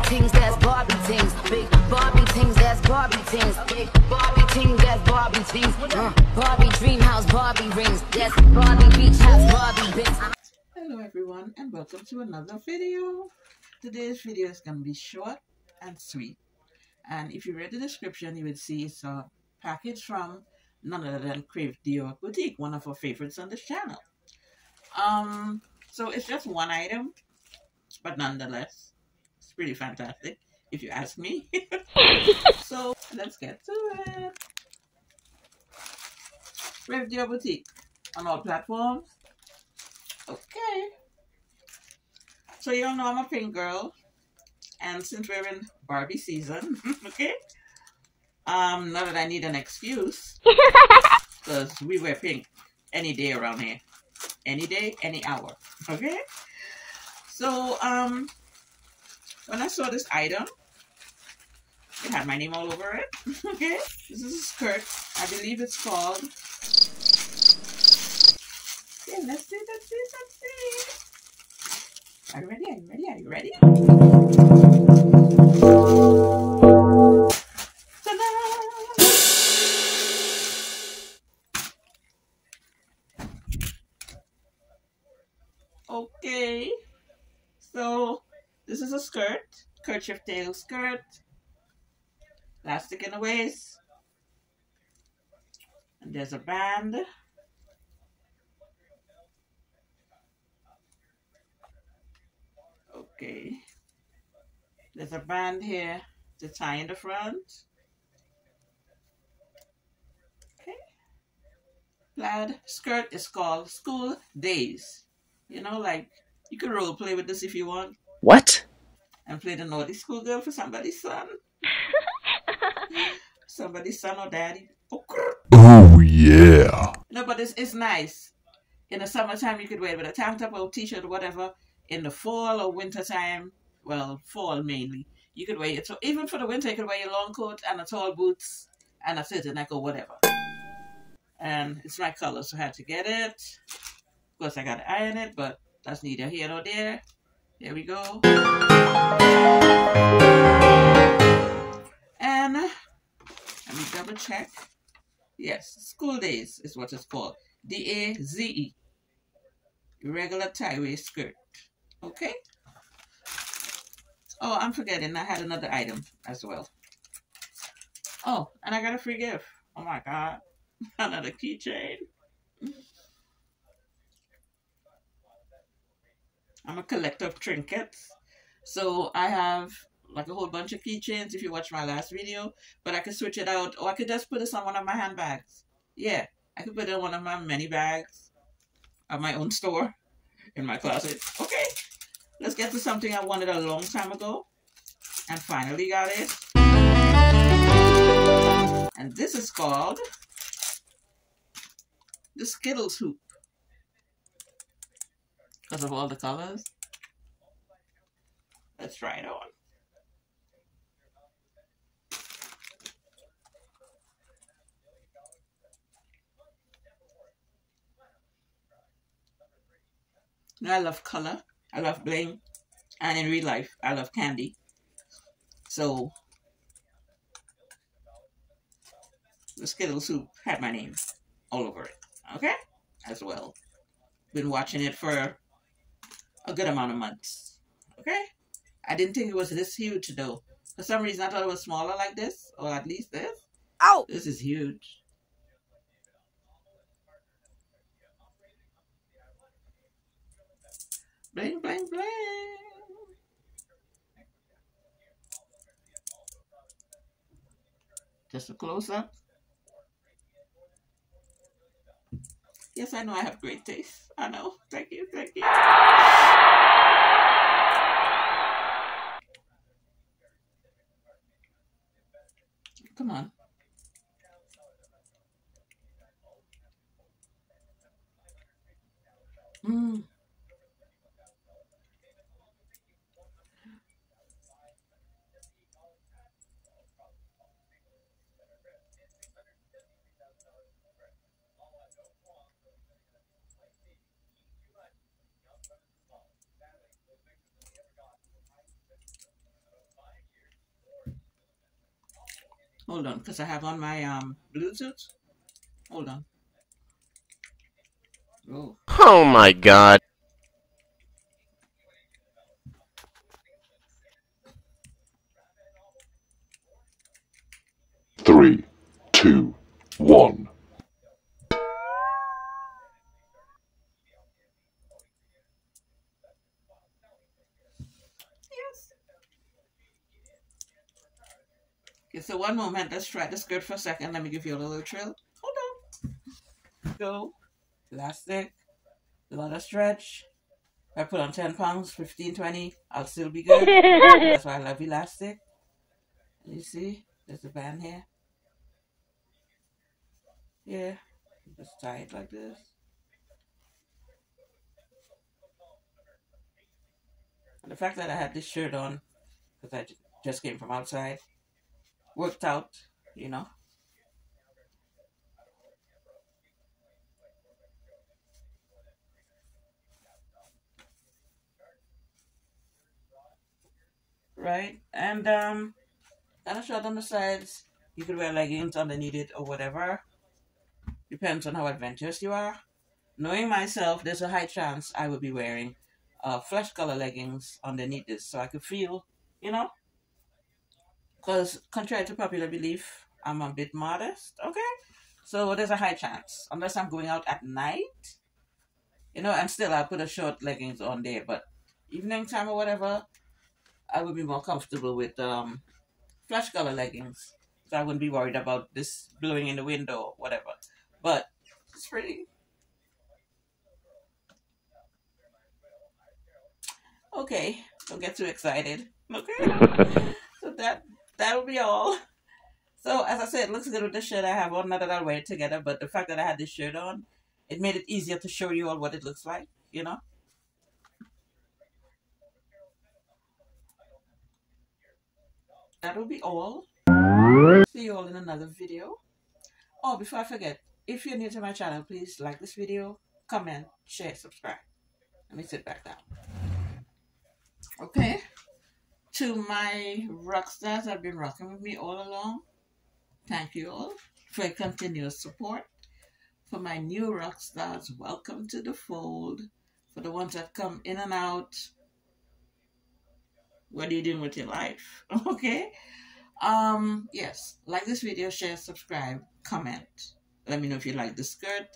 things, that's Barbie things. Big Barbie things, that's Barbie things. Big Barbie things, that's Barbie things. Barbie dream house, Barbie rings. That's Barbie beach house, Barbie bins. Hello everyone and welcome to another video. Today's video is going to be short and sweet. And if you read the description, you would see it's a package from none other than Crave Dior boutique, one of our favorites on this channel. So it's just one item, but nonetheless, it's pretty fantastic if you ask me. So let's get to it. Crave Dior boutique on all platforms. Okay. So you all know I'm a pink girl, and since we're in Barbie season, okay, not that I need an excuse, because we wear pink any day around here, any day, any hour, okay. So when I saw this item, it had my name all over it. Okay, this is a skirt. I believe it's called. Okay, let's see. Are you ready? Are you ready? Ta-da! Okay, so this is a skirt, kerchief tail skirt, elastic in the waist, and there's a band. Okay, there's a band here to tie in the front. Okay, plaid skirt is called School Days. You know, like you can role play with this if you want. What? And play the naughty schoolgirl for somebody's son. Somebody's son or daddy. Oh yeah. No, but it's nice. In the summertime, you could wear it with a tank top or t-shirt or whatever. In the fall or winter time, well, fall mainly, you could wear it. So even for the winter, you could wear your long coat and a tall boots and a turtleneck or whatever. And it's my color, so I had to get it. Of course, I got to iron it, but that's neither here nor there. There we go. And let me double check. Yes, School Days is what it's called. D-A-Z-E. Regular tie-waist skirt. Okay. Oh, I'm forgetting. I had another item as well. Oh, and I got a free gift. Oh my God. Another keychain. I'm a collector of trinkets. So I have like a whole bunch of keychains if you watch my last video. But I could switch it out. Or I could just put this on one of my handbags. Yeah, I could put it in one of my many bags of my own store in my closet. Okay, let's get to something I wanted a long time ago and finally got it. And this is called the Skittles hoop because of all the colors. Let's try it on. I love color, I love bling, and in real life, I love candy. So, the Skittles soup had my name all over it, okay? As well. Been watching it for a good amount of months, okay? I didn't think it was this huge though. For some reason, I thought it was smaller like this, or at least this. Ow! This is huge. Bling, bling, bling. Just a close-up. Yes, I know I have great taste. I know. Thank you, thank you. Come on. Hold on, because I have on my Bluetooth. Hold on. Oh. Oh my god. 3, 2, 1. Yes. Okay, so one moment. Let's try the skirt for a second. Let me give you a little trill. Hold on. Go. Elastic. A lot of stretch. If I put on 10 pounds, 15, 20, I'll still be good. That's why I love elastic. You see? There's a band here. Yeah. Just tie it like this. And the fact that I had this shirt on, because I just came from outside, worked out, you know. Right? And kind of short on the sides. You could wear leggings underneath it or whatever. Depends on how adventurous you are. Knowing myself, there's a high chance I will be wearing flesh color leggings underneath this so I could feel, you know, because contrary to popular belief, I'm a bit modest, okay? So there's a high chance, unless I'm going out at night, you know, and still I'll put a short leggings on there, but evening time or whatever, I would be more comfortable with flesh color leggings. So I wouldn't be worried about this blowing in the window or whatever. But it's pretty. Okay, don't get too excited. Okay, so that'll be all. So as I said, it looks good with the shirt I have on. Not that I'll wear it together, but the fact that I had this shirt on, it made it easier to show you all what it looks like. You know. That'll be all. See you all in another video. Oh, before I forget, if you're new to my channel, please like this video, comment, share, subscribe. Let me sit back down. Okay. To my rock stars that have been rocking with me all along, thank you all for your continuous support. For my new rock stars, welcome to the fold. For the ones that come in and out, what are you doing with your life? Okay. Yes, like this video, share, subscribe, comment. Let me know if you like the skirt,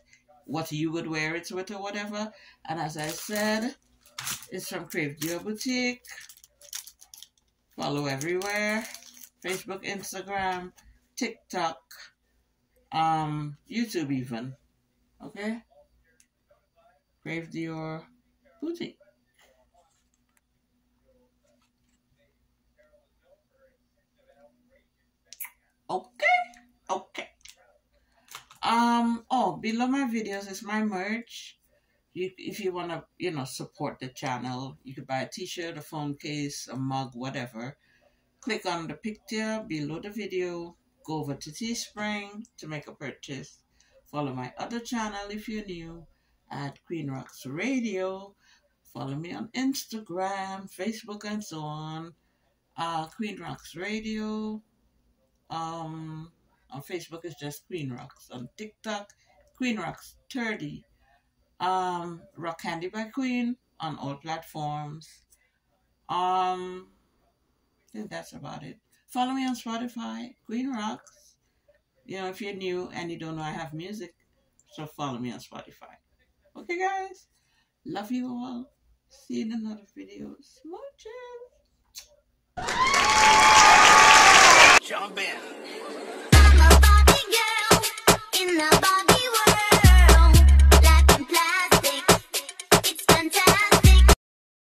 what you would wear it with or whatever. And as I said, it's from Crave Dior Boutique. Follow everywhere. Facebook, Instagram, TikTok, YouTube even. Okay? Crave Dior Boutique. Okay. Okay. Oh, below my videos is my merch. If you want to, you know, support the channel, you could buy a t-shirt, a phone case, a mug, whatever. Click on the picture below the video. Go over to Teespring to make a purchase. Follow my other channel if you're new at Queen Rocks Radio. Follow me on Instagram, Facebook, and so on. Queen Rocks Radio. On Facebook it's just Queen Rocks. On TikTok, Queen Rocks 30. Rock Candy by Queen on all platforms. I think that's about it. Follow me on Spotify, Queen Rocks. You know, if you're new and you don't know I have music, so follow me on Spotify. Okay, guys? Love you all. See you in another video. Smile.